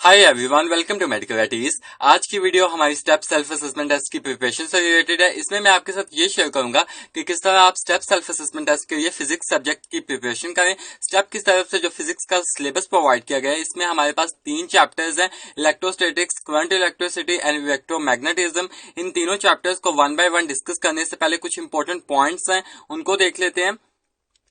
Hi everyone, welcome to medical eighties. आज की video हमारी स्टेप सेल्फ असेसमेंट टेस्ट की प्रिपरेशन से रिलेटेड है। इसमें मैं आपके साथ ये शेयर करूंगा कि किस तरह आप स्टेप सेल्फ असेसमेंट टेस्ट के लिए फिजिक्स सब्जेक्ट की प्रिपरेशन करें। स्टेप की तरफ से जो फिजिक्स का सिलेबस प्रोवाइड किया गया है, इसमें हमारे पास 3 चैप्टर्स हैं, electrostatics, current electricity and electromagnetism. इन तीनों चैप्टर्स को वन बाय वन डिस्कस करने से पहले कुछ इंपॉर्टेंट पॉइंट्स हैं, उनको देख लेते हैं।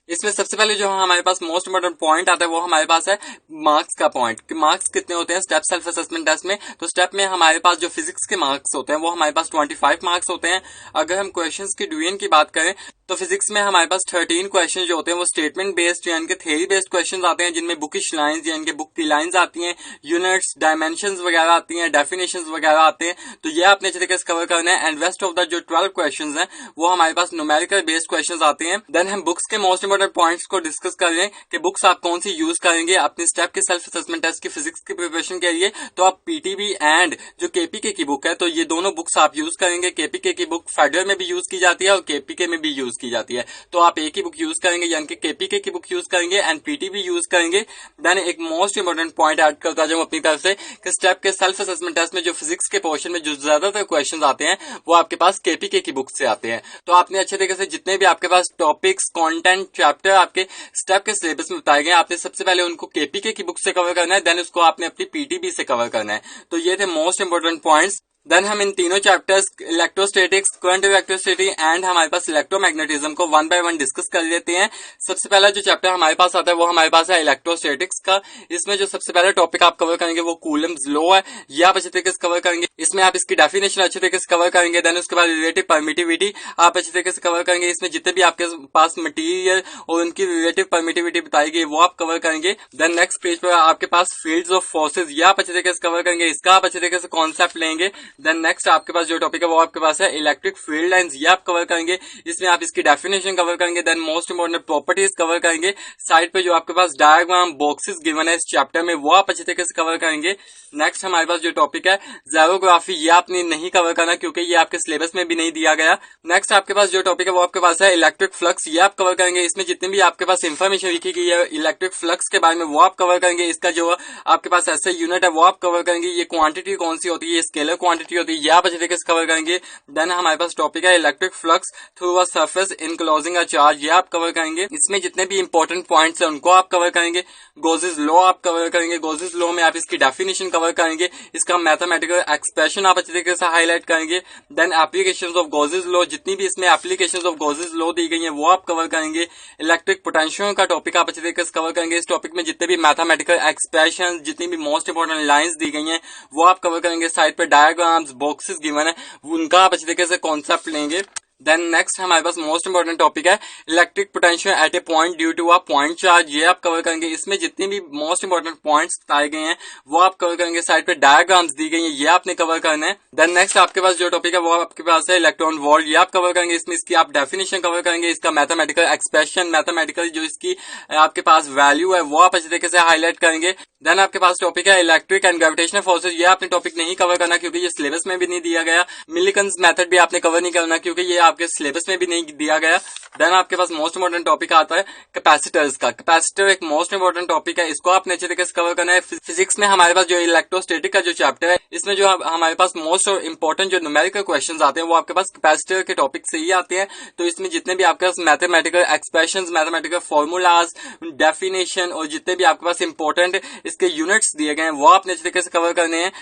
इसमें सबसे पहले जो हमारे पास मोस्ट इंपोर्टेंट पॉइंट आता है वो हमारे पास है मार्क्स का पॉइंट कि मार्क्स कितने होते हैं स्टेप सेल्फ असेसमेंट टेस्ट में। तो स्टेप में हमारे पास जो फिजिक्स के मार्क्स होते हैं वो हमारे पास 25 मार्क्स होते हैं। अगर हम क्वेश्चंस की डिवीजन की बात करें तो फिजिक्स में हमारे पास 13 क्वेश्चन जो होते हैं वो स्टेटमेंट बेस्ड यानी कि थ्योरी बेस्ड क्वेश्चन आते हैं, जिनमें बुकिश लाइंस यानी कि बुक की लाइंस आती हैं, यूनिट्स, डायमेंशंस वगैरह आती हैं, डेफिनेशंस वगैरह आते हैं। तो ये आपने अच्छे तरीके से कवर करना है। एंड रेस्ट ऑफ द जो 12 क्वेश्चन है वो हमारे पास न्यूमेरिकल बेस्ड क्वेश्चन आते हैं। देन हम बुक्स के मोस्ट इंपोर्टेंट पॉइंट्स को डिस्कस कर लें कि बुक्स आप कौन सी यूज करेंगे अपने स्टेप के सेल्फ असेसमेंट टेस्ट की फिजिक्स की प्रिपरेशन के लिए। तो आप पीटीबी एंड जो केपीके की बुक है, तो ये दोनों बुक्स आप यूज करेंगे। केपीके की बुक फेडरल में भी यूज की जाती है और केपीके में भी यूज की जाती है। तो आप एक ही बुक यूज करेंगे यानी कि केपीके की बुक यूज करेंगे एंड पीटीबी यूज करेंगे। देन एक मोस्ट इंपोर्टेंट पॉइंट ऐड करता जाऊं अपनी तरफ से कि स्टेप के सेल्फ असेसमेंट टेस्ट में जो फिजिक्स के पोर्शन में जो ज्यादातर क्वेश्चंस आते हैं वो आपके पास केपीके की बुक से आते हैं। तो आपने अच्छे तरीके से जितने भी आपके पास टॉपिक्स, कंटेंट, चैप्टर आपके स्टेप के सिलेबस में बताए गए, आपने सबसे पहले उनको केपीके की बुक से कवर करना है, देन उसको आपने अपनी पीटीबी से कवर करना है। तो ये थे मोस्ट इंपोर्टेंट पॉइंट्स। देन हम इन तीनों chapters electrostatics, current electricity and हमारे पास इलेक्ट्रोमैग्नेटिज्म को वन बाय वन डिस्कस कर लेते हैं। सबसे पहला जो चैप्टर हमारे पास आता है वो हमारे पास है इलेक्ट्रोस्टैटिक्स का। इसमें जो सबसे पहला टॉपिक आप कवर करेंगे वो कूलम्स लॉ है, ये आप अच्छे तरीके से कवर करेंगे। इसमें आप इसकी डेफिनेशन अच्छे तरीके से कवर करेंगे। देन उसके बाद रिलेटिव परमिटिविटी आप अच्छे तरीके से कवर करेंगे। इसमें जितने भी आपके पास मटीरियल और उनकी रिलेटिव परमिटिविटी बताई गई वो आप कवर करेंगे। देन नेक्स्ट पेज पर आपके पास फील्ड्स ऑफ फोर्सेज, ये आप अच्छे तरीके से कवर करेंगे, इसका आप अच्छे तरीके से कॉन्सेप्ट लेंगे। देन नेक्स्ट आपके पास जो टॉपिक है वो आपके पास है इलेक्ट्रिक फील्ड लाइंस, ये आप कवर करेंगे, इसमें आप इसकी डेफिनेशन कवर करेंगे। Then most important properties cover करेंगे। साइड पे जो आपके पास डायग्राम बॉक्सेस गिवन है इस चैप्टर में वो आप अच्छे तरीके से कवर करेंगे। नेक्स्ट हमारे पास जो टॉपिक है ज़ेरोग्राफी, ये आपने नहीं कवर करना क्योंकि ये आपके सिलेबस में भी नहीं दिया गया। नेक्स्ट आपके पास जो टॉपिक है वो आपके पास है इलेक्ट्रिक फ्लक्स, ये आप कवर करेंगे। इसमें जितनी भी आपके पास इंफॉर्मेशन लिखी गई है इलेक्ट्रिक फ्लक्स के बारे में वो आप कवर करेंगे। इसका जो आपके पास ऐसे यूनिट है वो आप कवर करेंगे। ये क्वांटिटी कौन सी होती है, ये स्केलर क्वांटिटी होती है, ये आप अच्छे तरीके से कवर करेंगे। देन हमारे पास टॉपिक है electric flux through a surface enclosing a charge, ये आप कवर करेंगे। इसमें जितने भी इंपॉर्टेंट पॉइंट्स हैं उनको आप कवर करेंगे। गॉसेस लॉ आप कवर करेंगे। गॉसेस लॉ में आप इसकी डेफिनेशन कवर करेंगे, इसका मैथमेटिकल एक्सप्रेशन आप अच्छे तरीके से हाईलाइट करेंगे। Then applications of Gauss's law, जितनी भी इसमें एप्लीकेशंस ऑफ गॉसेस लॉ दी गई हैं वो आप कवर करेंगे। इलेक्ट्रिक पोटेंशियल का टॉपिक आप अच्छे तरीके से कवर करेंगे। इस टॉपिक में जितने भी मैथमेटिकल एक्सप्रेशन, जितनी भी मोस्ट इंपोर्टेंट लाइंस दी गई हैं वो आप कवर करेंगे। साइड पे डायग्राम्स बॉक्सेस गिवन है उनका आप अच्छे तरीके से कॉन्सेप्ट लेंगे। देन नेक्स्ट हमारे पास मोस्ट इंपोर्टेंट टॉपिक है electric potential at a point due to a point charge, ये आप कवर करेंगे। इसमें जितनी भी मोस्ट इंपोर्टेंट पॉइंट्स बताए गए हैं वो आप कवर करेंगे। साइड पे डायग्राम्स दी गई हैं ये आपने कवर करना है। देन नेक्स्ट आपके पास जो टॉपिक है वो आपके पास है इलेक्ट्रॉन वोल्ट, ये आप कवर करेंगे। इसमें इसकी आप डेफिनेशन कवर करेंगे, इसका मैथमेटिकल एक्सप्रेशन, मैथमेटिकल जो इसकी आपके पास वैल्यू है वो आप अच्छे तरीके से हाईलाइट करेंगे। देन आपके पास टॉपिक है इलेक्ट्रिक एंड ग्रेविटेशनल फोर्सेज, ये आपने टॉपिक नहीं कवर करना क्योंकि ये सिलेबस में भी नहीं दिया गया। मिलिकन्स मेथड भी आपने कवर नहीं करना क्योंकि ये आपके सिलेबस में भी नहीं दिया गया। देन आपके पास मोस्ट इंपोर्टेंट टॉपिक आता है कैपेसिटर्स का। कैपेसिटर एक मोस्ट इंपोर्टेंट टॉपिक है, इसको आपने अच्छे तरीके से कवर करना है। फिजिक्स में हमारे पास जो इलेक्ट्रोस्टैटिक का जो चैप्टर है इसमें जो हमारे पास मोस्ट इंपोर्टेंट जो न्यूमेरिकल क्वेश्चंस आते हैं वो आपके पास कैपेसिटर के टॉपिक से ही आते हैं। तो इसमें जितने भी आपके पास mathematical expressions, mathematical formulas, definition और जितने भी आपके पास इंपॉर्टेंट इसके यूनिट्स दिए गए हैं वो आपने अच्छे तरीके से कवर करने हैं।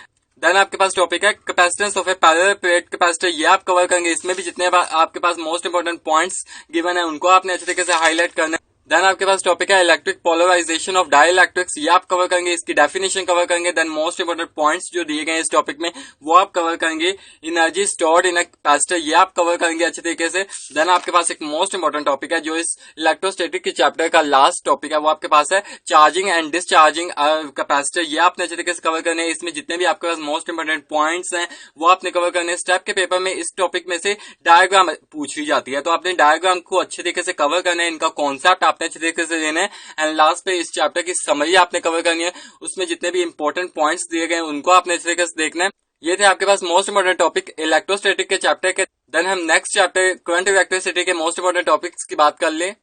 देन आपके पास टॉपिक है capacitance of A parallel plate capacitor, ये आप कवर करेंगे। इसमें भी जितने आपके पास मोस्ट इंपोर्टेंट पॉइंट्स गिवन है उनको आपने अच्छे तरीके से हाईलाइट करना है। देन आपके पास टॉपिक है इलेक्ट्रिक पोलराइजेशन ऑफ डाइलेक्ट्रिक्स, ये आप कवर करेंगे, इसकी डेफिनेशन कवर करेंगे। देन मोस्ट इंपोर्टेंट पॉइंट्स जो दिए गए हैं इस टॉपिक में वो आप कवर करेंगे। Energy stored in a capacitor, ये आप कवर करेंगे अच्छे तरीके से। देन आपके पास एक मोस्ट इंपोर्टेंट टॉपिक है जो इस इलेक्ट्रोस्टैटिक के चैप्टर का लास्ट टॉपिक है वो आपके पास है चार्जिंग एंड डिस्चार्जिंग कैपेसिटर, ये आपने अच्छे तरीके से कवर करने हैं। इसमें जितने भी आपके पास मोस्ट इंपोर्टेंट पॉइंट्स हैं वो आपने कवर करने हैं। स्टेप के पेपर में इस टॉपिक में से डायग्राम पूछी जाती है तो आपने डायग्राम को अच्छे तरीके से कवर करना है, इनका कॉन्सेप्ट आपने अच्छे तरीके से लेना है। एंड लास्ट पे इस चैप्टर की समरी आपने कवर करनी है, उसमें जितने भी इंपॉर्टेंट पॉइंट्स दिए गए हैं उनको आपने अच्छे तरीके से देखना है। ये थे आपके पास मोस्ट इंपोर्टेंट टॉपिक इलेक्ट्रोस्टैटिक के चैप्टर के। देन हम नेक्स्ट चैप्टर करंट इलेक्ट्रिसिटी के मोस्ट इंपोर्टेंट टॉपिक्स की बात कर लें।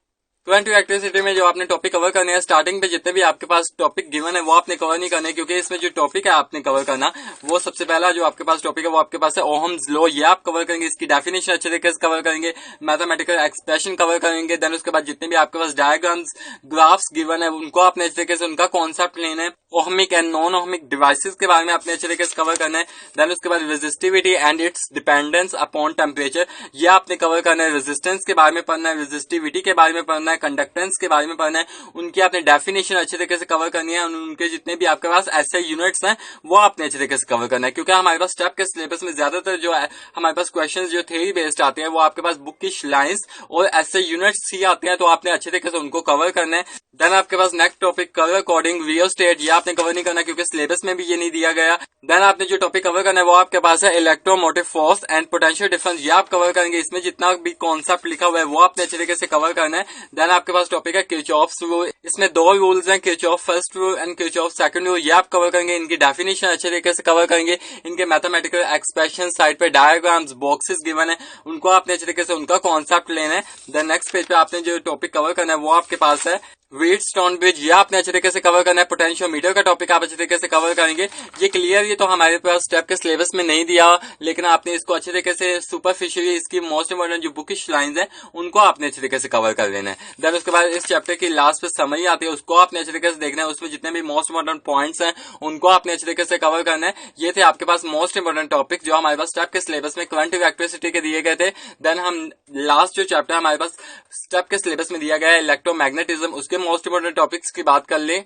क्वांटिव एक्टिविटी में जो आपने टॉपिक कवर करने हैं, स्टार्टिंग पे जितने भी आपके पास टॉपिक गिवन है वो आपने कवर नहीं करने, क्योंकि इसमें जो टॉपिक है आपने कवर करना, वो सबसे पहला जो आपके पास टॉपिक है वो आपके पास है ओहम्स लॉ, ये आप कवर करेंगे, इसकी डेफिनेशन अच्छे तरीके से कवर करेंगे, मैथमेटिकल एक्सप्रेशन कवर करेंगे। देन उसके बाद जितने भी आपके पास डायग्राम्स ग्राफ्स गिवन है उनको आपने अच्छे तरीके से उनका कॉन्सेप्ट लेना है। Ohmic and non ohmic devices के बारे में आपने अच्छे तरीके से कवर करना है। देन उसके बाद resistivity and it's dependence upon temperature, ये आपने कवर करना है। रेजिस्टेंस के बारे में पढ़ना है, रेजिस्टिविटी के बारे में पढ़ना है, कंडक्टेंस के बारे में पढ़ना है, उनकी आपने डेफिनेशन अच्छे तरीके से कवर करनी है। उनके जितने भी आपके पास ऐसे यूनिट्स हैं वो आपने अच्छे तरीके से कवर करना है, क्योंकि हमारे पास स्टेप के सिलेबस में ज्यादातर जो है हमारे पास क्वेश्चन जो थ्योरी बेस्ड आते हैं वो आपके पास बुक की लाइंस और ऐसे यूनिट्स ही आते हैं, तो आपने अच्छे तरीके से उनको कवर करना है। देन आपके पास next topic colour coding rheostat, ये आपने कवर नहीं करना क्योंकि सिलेबस में भी ये नहीं दिया गया। देन आपने जो टॉपिक कवर करना है वो आपके पास है electromotive force and potential difference, ये आप कवर करेंगे। इसमें जितना भी कॉन्सेप्ट लिखा हुआ है वो आपने अच्छे तरीके से कवर करना है। देन आपके पास टॉपिक है किरचॉफ्स रूल, इसमें दो रूल्स हैं, Kirchhoff first rule and Kirchhoff second rule, ये आप कवर करेंगे। इनकी डेफिनेशन अच्छे तरीके से कवर करेंगे, इनके मैथमेटिकल एक्सप्रेशन, साइड पे डायग्राम्स बॉक्सेस गिवन है, उनको आपने अच्छे तरीके से उनका कॉन्सेप्ट लेना है। देन नेक्स्ट पेज पे आपने जो टॉपिक कवर करना है वो आपके पास है व्हीटस्टोन ब्रिज, ये आपने अच्छे तरीके से कवर करना है। पोटेंशियोमीटर का टॉपिक आप अच्छे तरीके से कवर करेंगे। ये क्लियर, ये तो हमारे पास स्टेप के सिलेबस में नहीं दिया, लेकिन आपने इसको अच्छे तरीके से सुपरफिशियली इसकी मोस्ट इंपोर्टेंट जो बुकिश लाइंस हैं उनको आपने अच्छे तरीके से कवर कर लेना है। देन उसके बाद इस चैप्टर की लास्ट पे समरी आती है, उसको आपने अच्छे तरीके से देखना है। उसमें जितने भी मोस्ट इंपोर्टेंट पॉइंट्स हैं उनको आपने अच्छे तरीके से कवर करना है। ये थे आपके पास मोस्ट इंपोर्टेंट टॉपिक जो हमारे पास स्टेप के सिलेबस में क्वांटिव एक्टिविटी के दिए गए थे। देन हम लास्ट जो चैप्टर हमारे पास स्टेप के सिलेबस में दिया गया है इलेक्ट्रोमैग्नेटिज्म, उसके मोस्ट इंपोर्टेंट टॉपिक्स की बात कर ले।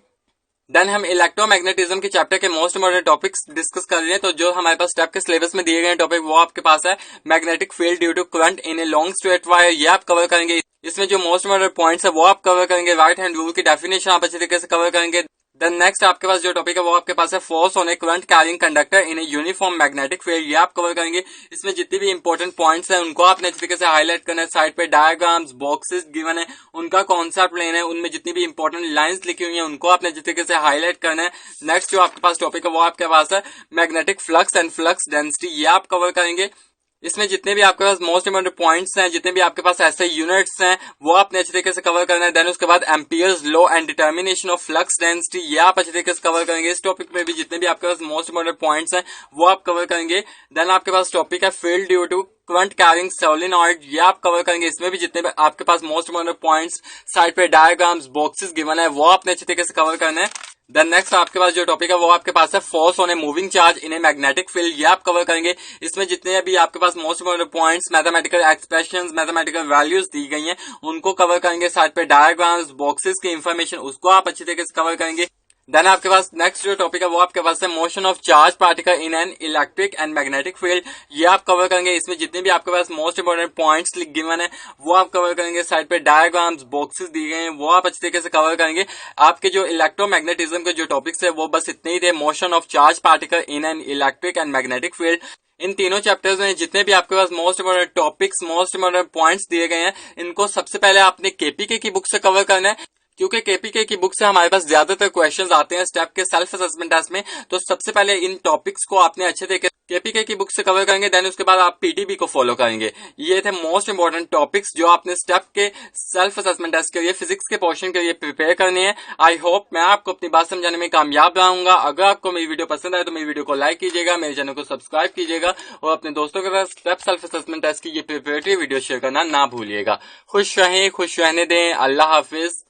देन हम इलेक्ट्रोमैग्नेटिज्म के चैप्टर के मोस्ट इंपोर्टेंट टॉपिक्स डिस्कस कर रहे हैं। तो जो हमारे पास स्टेप के सिलेबस में दिए गए टॉपिक वो आपके पास है magnetic field due to current in a long straight wire, ये आप कवर करेंगे। इसमें जो मोस्ट इंपोर्टेंट पॉइंट्स है वो आप कवर करेंगे। राइट हैंड रूल की डेफिनेशन आप अच्छे तरीके से कवर करेंगे। देन नेक्स्ट आपके पास जो टॉपिक है वो आपके पास है force on A current carrying conductor in a uniform magnetic field, ये आप कवर करेंगे। इसमें जितने भी इंपॉर्टेंट पॉइंट्स हैं उनको आपने अच्छे तरीके से हाईलाइट करना है। साइड पे डायग्राम्स बॉक्सेस गिवन है, उनका कॉन्सेप्ट लेना है। उनमें जितनी भी इंपॉर्टेंट लाइंस लिखी हुई है उनको आपने अच्छे तरीके से हाईलाइट करना है। नेक्स्ट जो आपके पास टॉपिक है वो आपके पास है magnetic flux and flux density, ये आप कवर करेंगे। इसमें जितने भी आपके पास मोस्ट इंपोर्टेंट पॉइंट्स हैं, जितने भी आपके पास ऐसे यूनिट्स हैं वो आपने अच्छे तरीके से कवर करना है। देन उसके बाद Ampere's law and determination of flux density, ये आप अच्छे तरीके से कवर करेंगे। इस टॉपिक में भी जितने भी आपके पास मोस्ट इंपोर्टेंट पॉइंट्स हैं वो आप कवर करेंगे। देन आपके पास टॉपिक है field due to current carrying solenoid, ये आप कवर करेंगे। इसमें भी जितने भी आपके पास मोस्ट इंपोर्टेंट पॉइंट्स, साइड पे डायग्राम्स बॉक्सेस गिवन है वो आपने अच्छे तरीके से कवर करना है। देन नेक्स्ट आपके पास जो टॉपिक है वो आपके पास है force on a moving charge in a magnetic field, ये आप कवर करेंगे। इसमें जितने भी आपके पास most important points, mathematical expressions, mathematical values दी गई हैं उनको कवर करेंगे। साइड पे डायग्राम्स बॉक्सेस की इंफॉर्मेशन उसको आप अच्छी तरीके से कवर करेंगे। देन आपके पास नेक्स्ट जो टॉपिक है वो आपके पास है motion of charge particle in an electric and magnetic field, ये आप कवर करेंगे। इसमें जितने भी आपके पास मोस्ट इंपोर्टेंट पॉइंट्स गिवन है वो आप कवर करेंगे। साइड पे डायग्राम्स बॉक्सेस दिए गए हैं वो आप अच्छे तरीके से कवर करेंगे। आपके जो इलेक्ट्रोमैग्नेटिज्म के जो टॉपिक्स है वो बस इतने ही थे, motion of charge particle in an electric and magnetic field. इन तीनों चैप्टर्स में जितने भी आपके पास most important topics, most important points दिए गए हैं, इनको सबसे पहले आपने केपीके की बुक से कवर करना है, क्योंकि केपीके की बुक से हमारे पास ज्यादातर क्वेश्चंस आते हैं स्टेप के सेल्फ असेसमेंट टेस्ट में। तो सबसे पहले इन टॉपिक्स को आपने अच्छे तरीके केपीके की बुक से कवर करेंगे। देन उसके बाद आप पीटीबी को फॉलो करेंगे। ये थे मोस्ट इंपोर्टेंट टॉपिक्स जो आपने स्टेप के सेल्फ असेसमेंट टेस्ट के लिए, फिजिक्स के पोर्शन के लिए प्रिपेयर करने हैं। आई होप मैं आपको अपनी बात समझाने में कामयाब रहूंगा। अगर आपको मेरी वीडियो पसंद आए तो मेरी वीडियो को लाइक कीजिएगा, मेरे चैनल को सब्सक्राइब कीजिएगा और अपने दोस्तों के साथ स्टेप सेल्फ असेसमेंट टेस्ट की ये प्रिपरेटरी वीडियो शेयर करना ना भूलिएगा। खुश रहें, खुश रहने दें। अल्लाह हाफिज।